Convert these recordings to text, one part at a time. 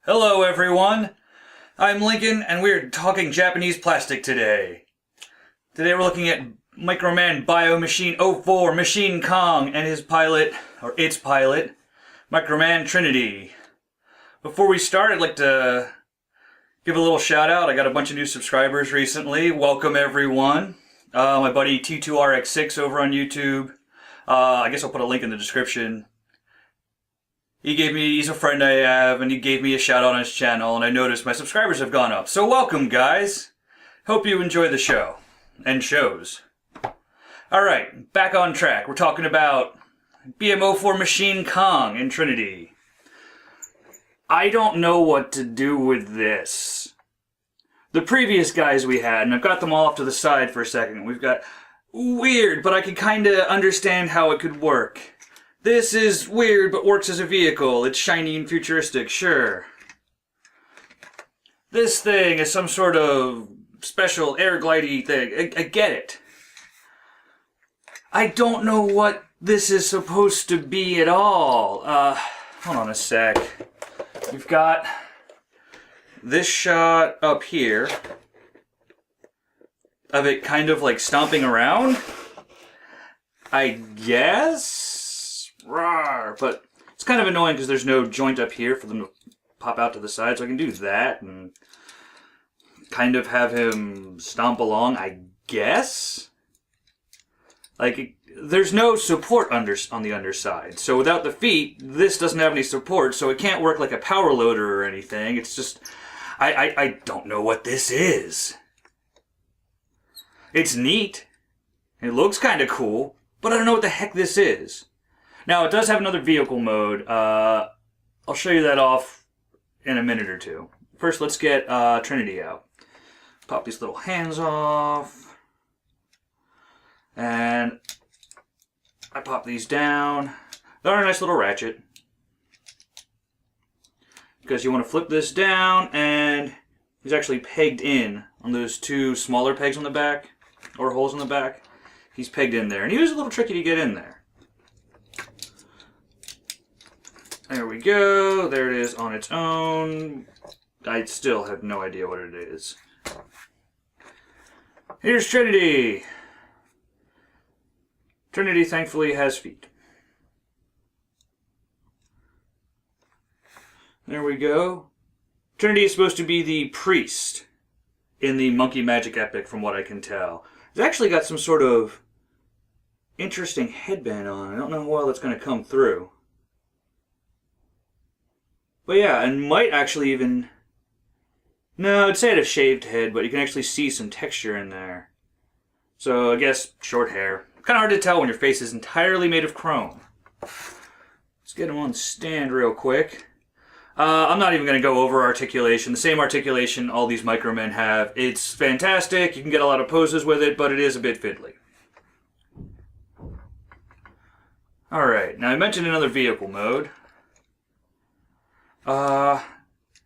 Hello everyone, I'm Lincoln and we're talking Japanese plastic today. Today we're looking at Microman Biomachine 04 Machine Kong and his pilot, or its pilot, Microman Trinity. Before we start, I'd like to give a little shout out. I got a bunch of new subscribers recently. Welcome everyone. My buddy T2RX6 over on YouTube. I guess I'll put a link in the description. He's a friend I have, and he gave me a shout out on his channel, and I noticed my subscribers have gone up. So welcome, guys. Hope you enjoy the show. And shows. Alright, back on track. We're talking about BM04 Machine Kong in Trinity. I don't know what to do with this. The previous guys we had, and I've got them all off to the side for a second. We've got weird, but I can kind of understand how it could work. This is weird, but works as a vehicle. It's shiny and futuristic, sure. This thing is some sort of special air glidey thing. I get it. I don't know what this is supposed to be at all. Hold on a sec. We've got this shot up here of it kind of like stomping around, I guess? Rawr. But it's kind of annoying because there's no joint up here for them to pop out to the side, so I can do that and kind of have him stomp along, I guess? Like, there's no support on the underside, so without the feet, this doesn't have any support, so it can't work like a power loader or anything. It's just, I don't know what this is. It's neat. It looks kind of cool, but I don't know what the heck this is. Now, it does have another vehicle mode. I'll show you that off in a minute or two. First, let's get Trinity out. Pop these little hands off. And I pop these down. They're a nice little ratchet. Because you want to flip this down, and he's actually pegged in on those two smaller pegs on the back, or holes in the back. He's pegged in there. And he was a little tricky to get in there. There we go. There it is on its own. I still have no idea what it is. Here's Trinity. Trinity thankfully has feet. There we go. Trinity is supposed to be the priest in the Monkey Magic epic, from what I can tell. It's actually got some sort of interesting headband on. I don't know how well that's going to come through. But yeah, and might actually even... No, I'd say it had a shaved head, but you can actually see some texture in there. So I guess short hair. Kind of hard to tell when your face is entirely made of chrome. Let's get him on the stand real quick. I'm not even going to go over articulation. The same articulation all these Micromen have. It's fantastic. You can get a lot of poses with it, but it is a bit fiddly. Alright, now I mentioned another vehicle mode.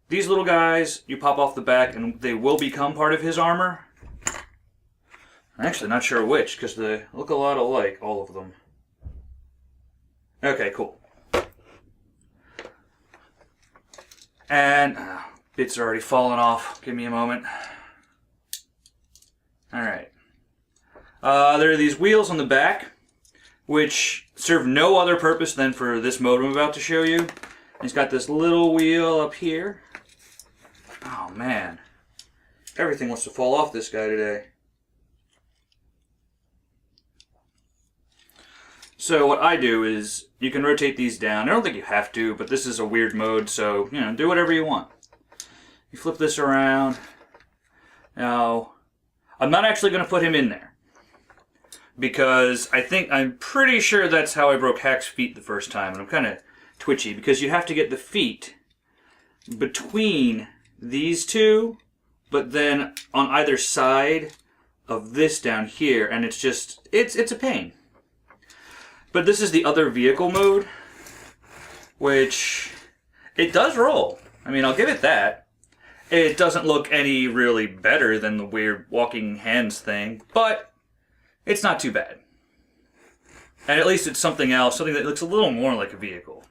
These little guys, you pop off the back and they will become part of his armor. I'm actually not sure which, because they look a lot alike, all of them. Okay, cool. And bits are already falling off. Give me a moment. Alright. There are these wheels on the back, which serve no other purpose than for this mode I'm about to show you. He's got this little wheel up here. Oh man. Everything wants to fall off this guy today. So what I do is, you can rotate these down. I don't think you have to, but this is a weird mode, so, you know, do whatever you want. You flip this around. Now, I'm not actually going to put him in there. Because I'm pretty sure that's how I broke Hack's feet the first time, and I'm kind of twitchy, because you have to get the feet between these two, but then on either side of this down here, and it's just, it's a pain. But this is the other vehicle mode, which, it does roll. I mean, I'll give it that. It doesn't look any really better than the weird walking hands thing, but it's not too bad. And at least it's something else, something that looks a little more like a vehicle.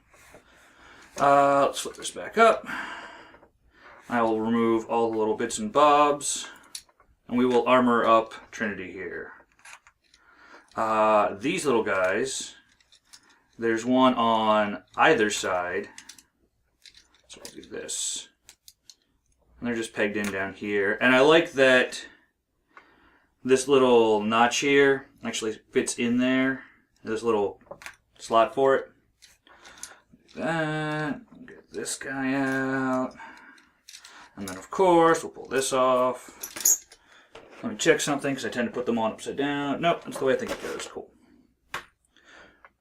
Let's flip this back up. I will remove all the little bits and bobs, and we will armor up Trinity here. These little guys, there's one on either side, so I'll do this. And they're just pegged in down here, and I like that this little notch here actually fits in there. There's a little slot for it. That, get this guy out, and then of course we'll pull this off. Let me check something because I tend to put them on upside down. Nope, that's the way I think it goes. Cool.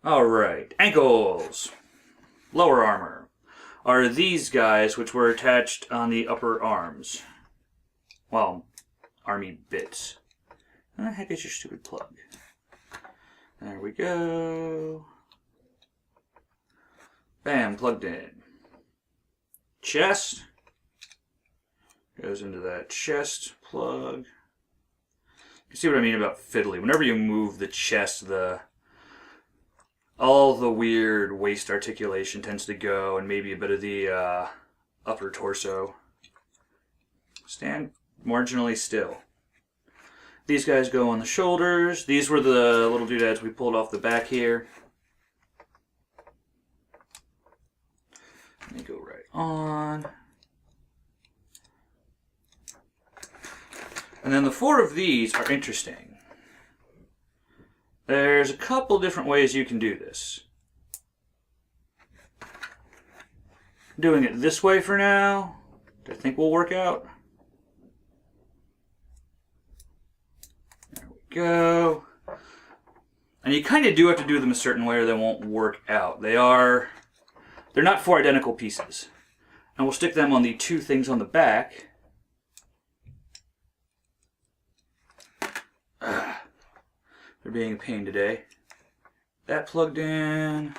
Alright, ankles. Lower armor are these guys which were attached on the upper arms. Well, army bits. Where the heck is your stupid plug? There we go. Bam, plugged in. Chest. Goes into that chest plug. You see what I mean about fiddly. Whenever you move the chest, all the weird waist articulation tends to go, and maybe a bit of the upper torso. Stand marginally still. These guys go on the shoulders. These were the little doodads we pulled off the back here. They go right on. And then the 4 of these are interesting. There's a couple different ways you can do this. Doing it this way for now, I think will work out. There we go. And you kind of do have to do them a certain way or they won't work out. They're not 4 identical pieces. And we'll stick them on the 2 things on the back. They're being a pain today. That plugged in.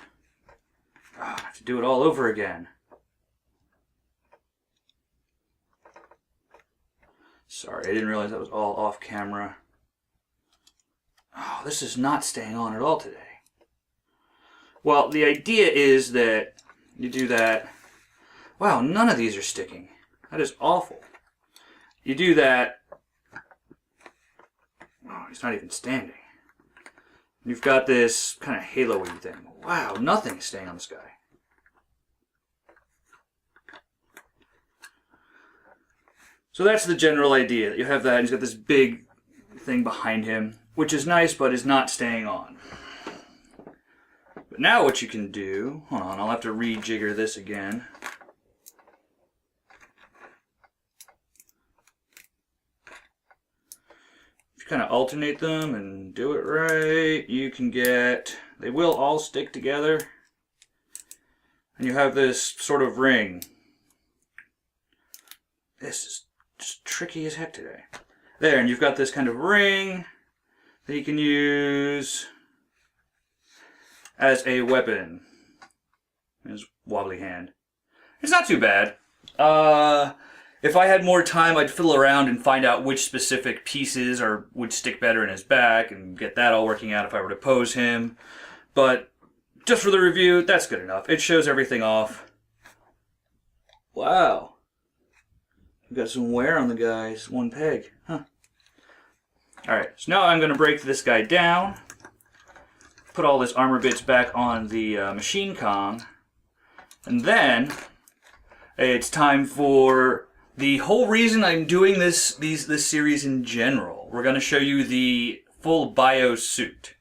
I have to do it all over again. Sorry, I didn't realize that was all off camera. Oh, this is not staying on at all today. Well, the idea is that you do that. Wow, none of these are sticking. That is awful. You do that. Oh, he's not even standing. You've got this kind of halo-y thing. Wow, nothing is staying on this guy. So that's the general idea. You have that, and he's got this big thing behind him, which is nice, but is not staying on. But now what you can do, hold on, I'll have to rejigger this again. Kind of alternate them and do it right, you can get, they will all stick together, and you have this sort of ring. This is just tricky as heck today. There, and you've got this kind of ring that you can use as a weapon. His wobbly hand. It's not too bad. If I had more time, I'd fiddle around and find out which specific pieces would stick better in his back and get that all working out if I were to pose him. But just for the review, that's good enough. It shows everything off. Wow. We've got some wear on the guy's one peg. Huh. Alright, so now I'm going to break this guy down. Put all this armor bits back on the machine Kong. And then it's time for the whole reason I'm doing this series in general. We're going to show you the full Biosuit.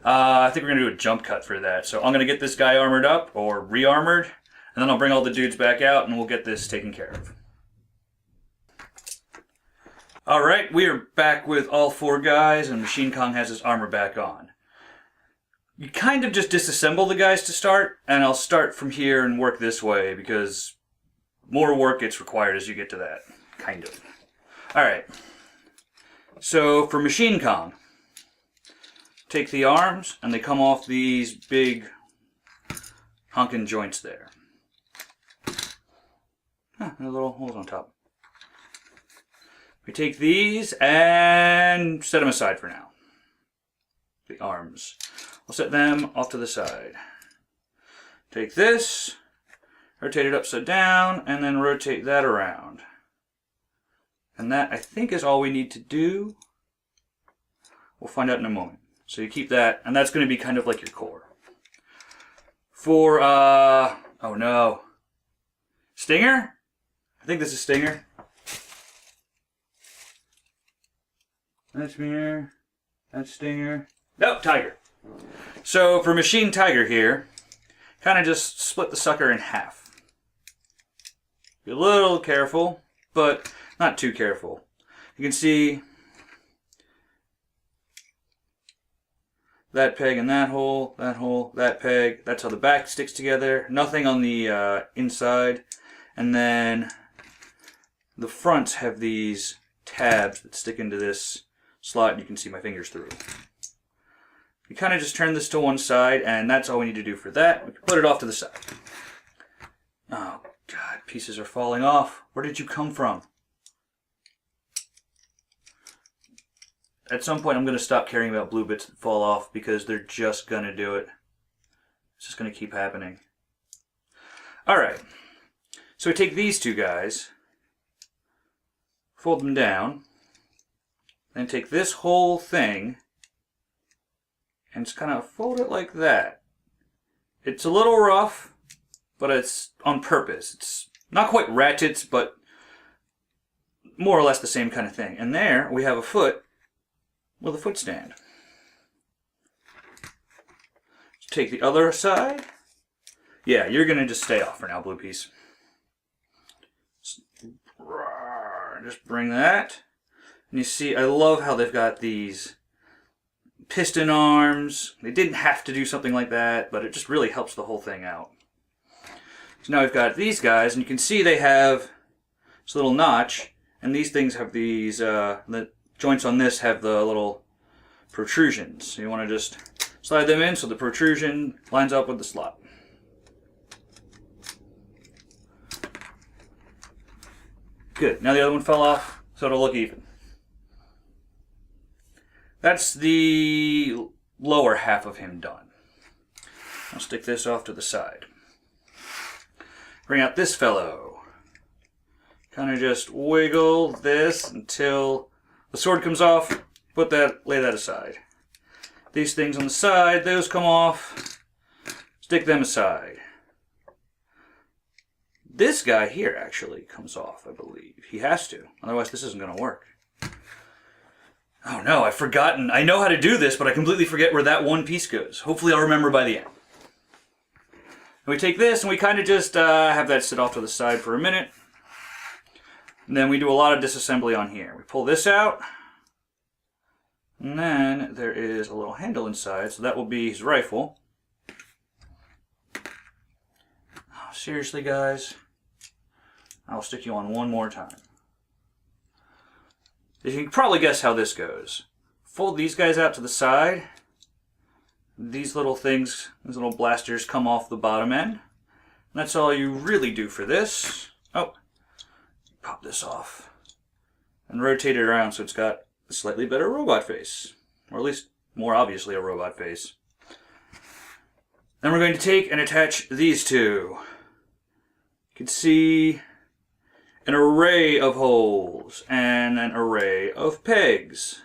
I think we're going to do a jump cut for that. So I'm going to get this guy armored up, or re-armored, and then I'll bring all the dudes back out and we'll get this taken care of. Alright, we are back with all 4 guys, and Machine Kong has his armor back on. You kind of just disassemble the guys to start, and I'll start from here and work this way because more work gets required as you get to that. Kind of. Alright. So for Machine Kong, take the arms and they come off these big honking joints there. Huh, there are little holes on top. We take these and set them aside for now. The arms. We'll set them off to the side. Take this rotate it upside down, and then rotate that around. And that, I think, is all we need to do. We'll find out in a moment. So you keep that, and that's going to be kind of like your core. For, oh no. Stinger? I think this is Stinger. That's Stinger. That's Stinger. Nope, Tiger. So for Machine Tiger here, kind of just split the sucker in half. Be a little careful, but not too careful. You can see that peg and that hole, that peg. That's how the back sticks together. Nothing on the inside. And then the fronts have these tabs that stick into this slot, and you can see my fingers through. You kind of just turn this to one side, and that's all we need to do for that. We can put it off to the side. Oh, God, pieces are falling off. Where did you come from? At some point, I'm going to stop caring about blue bits that fall off because they're just going to do it. It's just going to keep happening. All right. So we take these two guys, fold them down, then take this whole thing and just kind of fold it like that. It's a little rough, but it's on purpose. It's not quite ratchets, but more or less the same kind of thing. And there we have a foot with a foot stand. Let's take the other side. Yeah, you're going to just stay off for now, blue piece. Just bring that. And you see, I love how they've got these piston arms. They didn't have to do something like that, but it just really helps the whole thing out. So now we've got these guys, and you can see they have this little notch, and these things have these, the joints on this have the little protrusions. So you want to just slide them in so the protrusion lines up with the slot. Good. Now the other one fell off, so it'll look even. That's the lower half of him done. I'll stick this off to the side. Bring out this fellow. Kind of just wiggle this until the sword comes off. Put that, lay that aside. These things on the side, those come off. Stick them aside. This guy here actually comes off, I believe. He has to, otherwise this isn't going to work. Oh no, I've forgotten. I know how to do this, but I completely forget where that one piece goes. Hopefully I'll remember by the end. And we take this and we kind of just have that sit off to the side for a minute. And then we do a lot of disassembly on here. We pull this out. And then there is a little handle inside, so that will be his rifle. Oh, seriously, guys? I'll stick you on one more time. You can probably guess how this goes. Fold these guys out to the side. These little things, these little blasters come off the bottom end. And that's all you really do for this. Oh, pop this off. And rotate it around so it's got a slightly better robot face. Or at least, more obviously, a robot face. Then we're going to take and attach these two. You can see an array of holes and an array of pegs.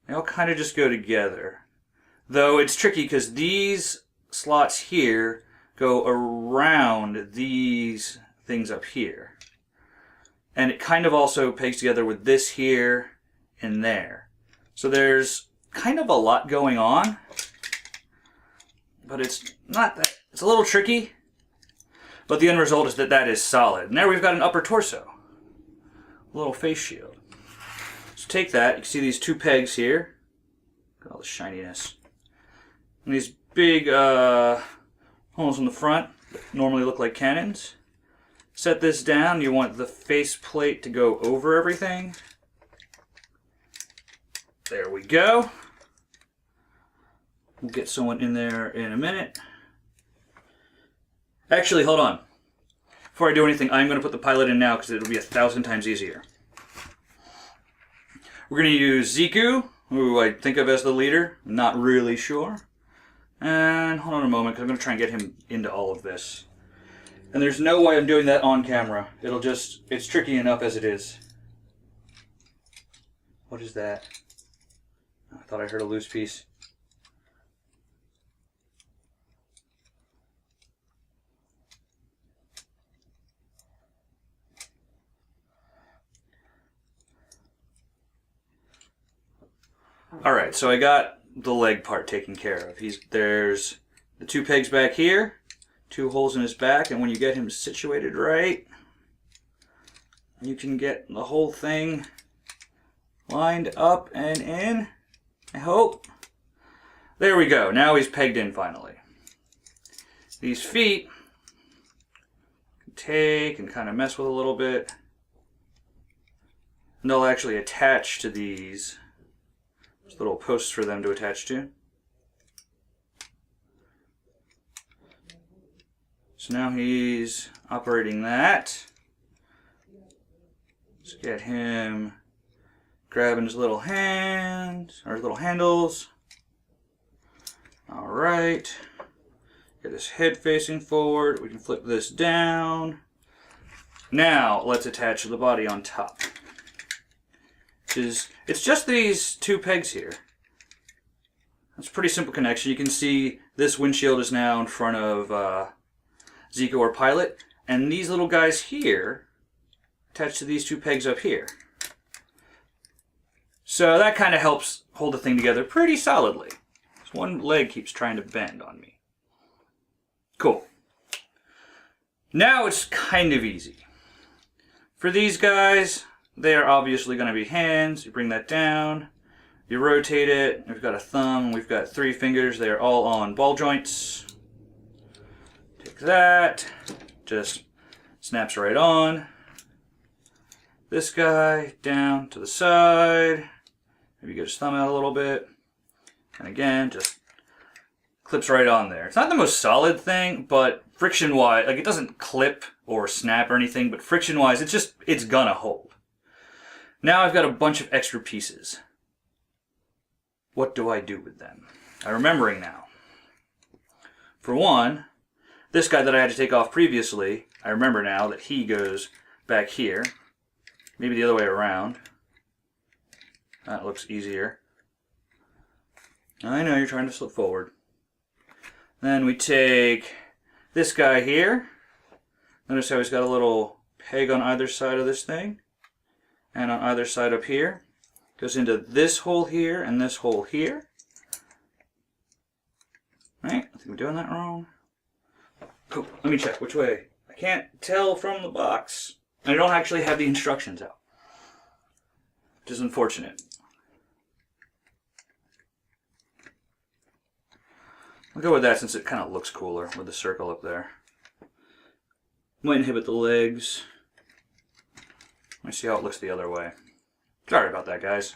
They all kind of just go together. Though it's tricky because these slots here go around these things up here. And it kind of also pegs together with this here and there. So there's kind of a lot going on. But it's not that, it's a little tricky. But the end result is that that is solid. And there we've got an upper torso. A little face shield. So take that, you can see these two pegs here. Look at all the shininess. And these big holes in the front that normally look like cannons. Set this down, you want the face plate to go over everything. There we go. We'll get someone in there in a minute. Actually, hold on. Before I do anything, I'm going to put the pilot in now because it'll be 1,000 times easier. We're going to use Ziku, who I think of as the leader. I'm not really sure. And hold on a moment because I'm going to try and get him into all of this. And there's no way I'm doing that on camera. It's tricky enough as it is. What is that? I thought I heard a loose piece. Alright, so I got the leg part taken care of. There's the 2 pegs back here, 2 holes in his back, and when you get him situated right, you can get the whole thing lined up and in, I hope. There we go, now he's pegged in finally. These feet, can take and kind of mess with a little bit, and they'll actually attach to these. There's little posts for them to attach to. So now he's operating that. Let's get him grabbing his little hands, or his little handles. Alright. Get his head facing forward. We can flip this down. Now let's attach the body on top. It's just these 2 pegs here. It's a pretty simple connection. You can see this windshield is now in front of Zico or Pilot, and these little guys here attach to these 2 pegs up here. So that kind of helps hold the thing together pretty solidly. This one leg keeps trying to bend on me. Cool. Now it's kind of easy. For these guys, they are obviously going to be hands. You bring that down, you rotate it. We've got a thumb, we've got 3 fingers. They are all on ball joints. Take that, just snaps right on. This guy down to the side. Maybe get his thumb out a little bit. And again, just clips right on there. It's not the most solid thing, but friction-wise, like it doesn't clip or snap or anything, but friction-wise, it's gonna hold. Now I've got a bunch of extra pieces. What do I do with them? I'm remembering now. For one, this guy that I had to take off previously, I remember now that he goes back here. Maybe the other way around. That looks easier. I know you're trying to slip forward. Then we take this guy here. Notice how he's got a little peg on either side of this thing. And on either side up here. Goes into this hole here and this hole here. Right? I think I'm doing that wrong. Cool. Let me check. Which way? I can't tell from the box. I don't actually have the instructions out. Which is unfortunate. I'll go with that since it kind of looks cooler with the circle up there. Might inhibit the legs. Let me see how it looks the other way. Sorry about that, guys.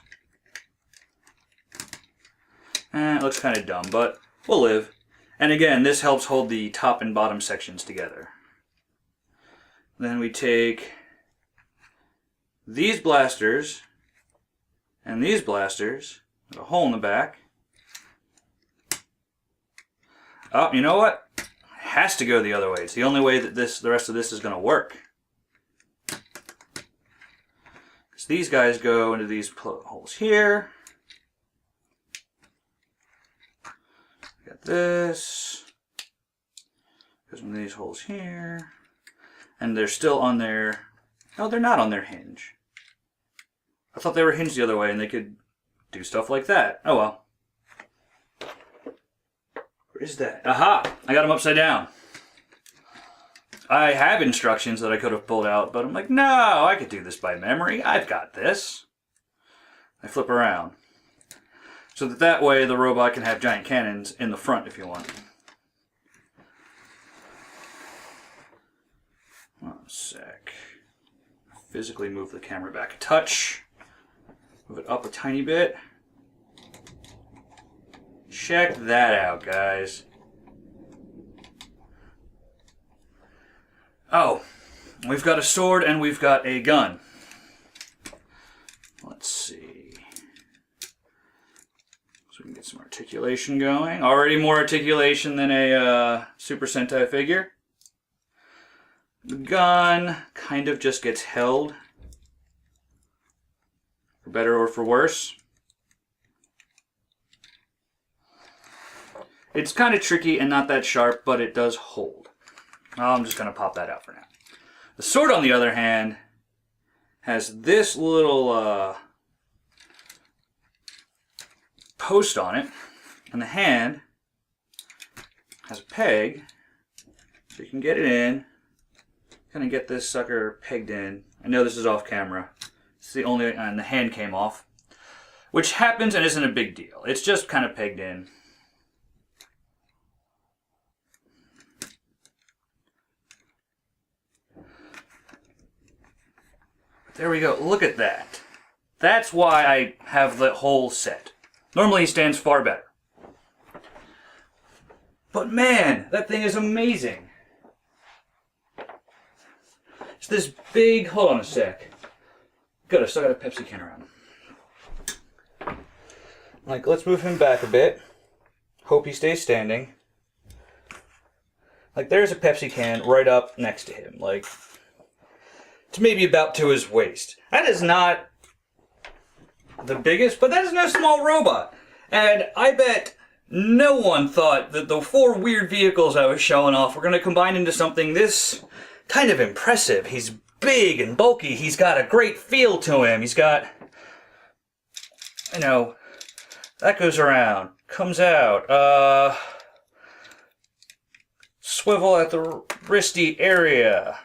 It looks kind of dumb, but we'll live. And again, this helps hold the top and bottom sections together. Then we take these blasters and these blasters with a hole in the back. Oh, you know what? It has to go the other way. It's the only way that the rest of this is going to work. Because these guys go into these holes here. Got this. Goes into these holes here. And they're still on their... No, they're not on their hinge. I thought they were hinged the other way and they could do stuff like that. Oh well. Where is that? Aha! I got them upside down. I have instructions that I could have pulled out, but I'm like, no, I could do this by memory. I've got this. I flip around. So that way the robot can have giant cannons in the front if you want. One sec. Physically move the camera back a touch. Move it up a tiny bit. Check that out, guys. Oh, we've got a sword and we've got a gun. Let's see. So we can get some articulation going. Already more articulation than a Super Sentai figure. The gun kind of just gets held, for better or for worse. It's kind of tricky and not that sharp, but it does hold. I'm just going to pop that out for now. The sword, on the other hand, has this little post on it, and the hand has a peg, so you can get it in. Kind of get this sucker pegged in. I know this is off camera. It's the only, and the hand came off, which happens and isn't a big deal. It's just kind of pegged in. There we go. Look at that. That's why I have the whole set. Normally he stands far better. But man, that thing is amazing. It's this big, hold on a sec. Good, I still got a Pepsi can around. Like, let's move him back a bit. Hope he stays standing. Like, there's a Pepsi can right up next to him. Like, it's maybe about to his waist. That is not the biggest, but that is no small robot. And I bet no one thought that the 4 weird vehicles I was showing off were going to combine into something this kind of impressive. He's big and bulky. He's got a great feel to him. He's got, you know, that goes around, comes out, swivel at the wristy area,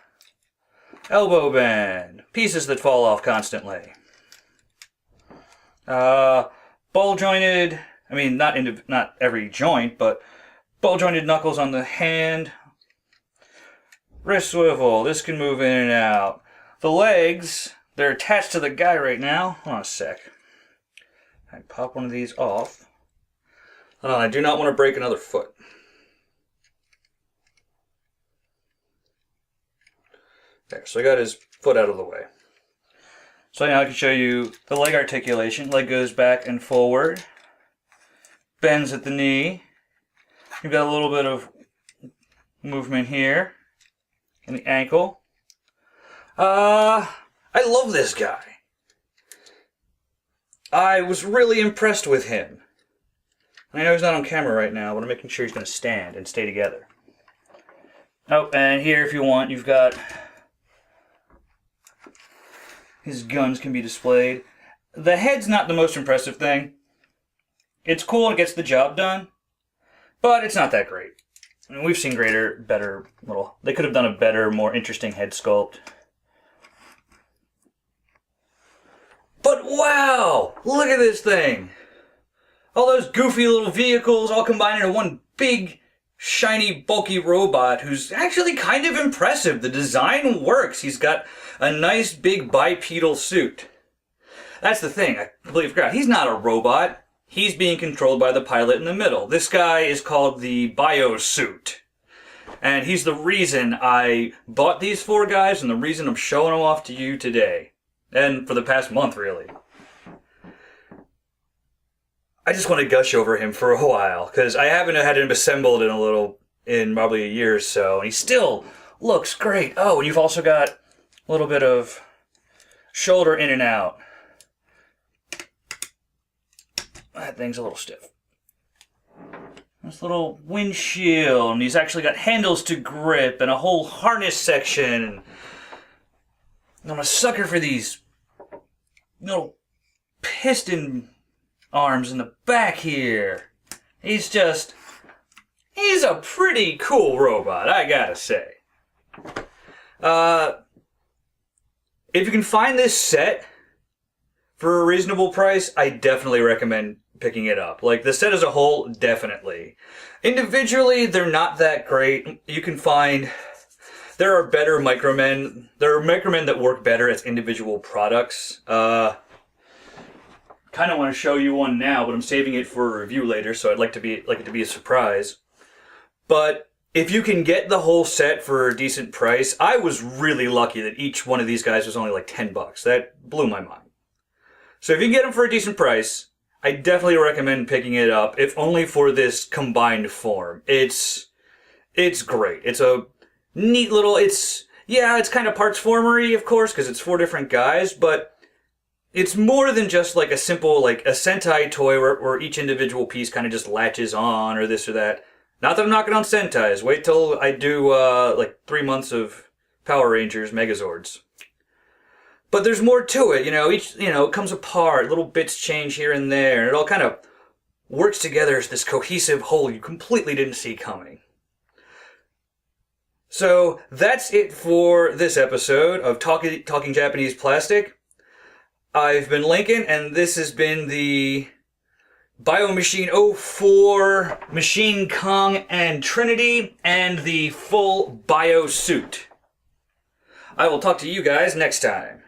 elbow bend, pieces that fall off constantly, ball jointed, I mean, not every joint, but ball jointed knuckles on the hand, wrist swivel, this can move in and out. The legs, they're attached to the guy right now. Hold on a sec. I pop one of these off. Hold on, I do not want to break another foot. There, so I got his foot out of the way. So now I can show you the leg articulation. Leg goes back and forward. Bends at the knee. You've got a little bit of movement here in the ankle. I love this guy. I was really impressed with him. I know he's not on camera right now, but I'm making sure he's going to stand and stay together. Oh, and here if you want, you've got his guns can be displayed. The head's not the most impressive thing. It's cool and it gets the job done, but it's not that great. I mean, we've seen better they could have done a better, more interesting head sculpt. But wow, look at this thing. All those goofy little vehicles all combined into one big, shiny, bulky robot who's actually kind of impressive. The design works. He's got a nice big bipedal suit. That's the thing, I completely forgot. He's not a robot. He's being controlled by the pilot in the middle. This guy is called the Biosuit. And he's the reason I bought these 4 guys and the reason I'm showing them off to you today. And for the past month, really. I just want to gush over him for a while, because I haven't had him assembled in probably a year or so, and he still looks great. Oh, and you've also got a little bit of shoulder in and out. That thing's a little stiff. This little windshield, and he's actually got handles to grip, and a whole harness section. I'm a sucker for these little piston arms in the back here. He's a pretty cool robot, I gotta say. If you can find this set for a reasonable price, I definitely recommend picking it up. Like, the set as a whole, definitely. Individually, they're not that great. You can find there are better Micromen. There are Micromen that work better as individual products. Kind of want to show you one now, but I'm saving it for a review later, so I'd like it to be a surprise. But if you can get the whole set for a decent price, I was really lucky that each one of these guys was only like $10. That blew my mind. So if you can get them for a decent price, I definitely recommend picking it up, if only for this combined form. It's great. It's a neat little, Yeah, it's kind of parts formery, of course, because it's 4 different guys, but it's more than just like a simple, like a Sentai toy where each individual piece kind of just latches on or this or that. Not that I'm knocking on Sentais. Wait till I do like 3 months of Power Rangers Megazords. But there's more to it, it comes apart, little bits change here and there, and it all kind of works together as this cohesive whole you completely didn't see coming. So that's it for this episode of Talking Japanese Plastic. I've been Lincoln, and this has been the Biomachine 04, Machine Kong and Trinity, and the full Biosuit. I will talk to you guys next time.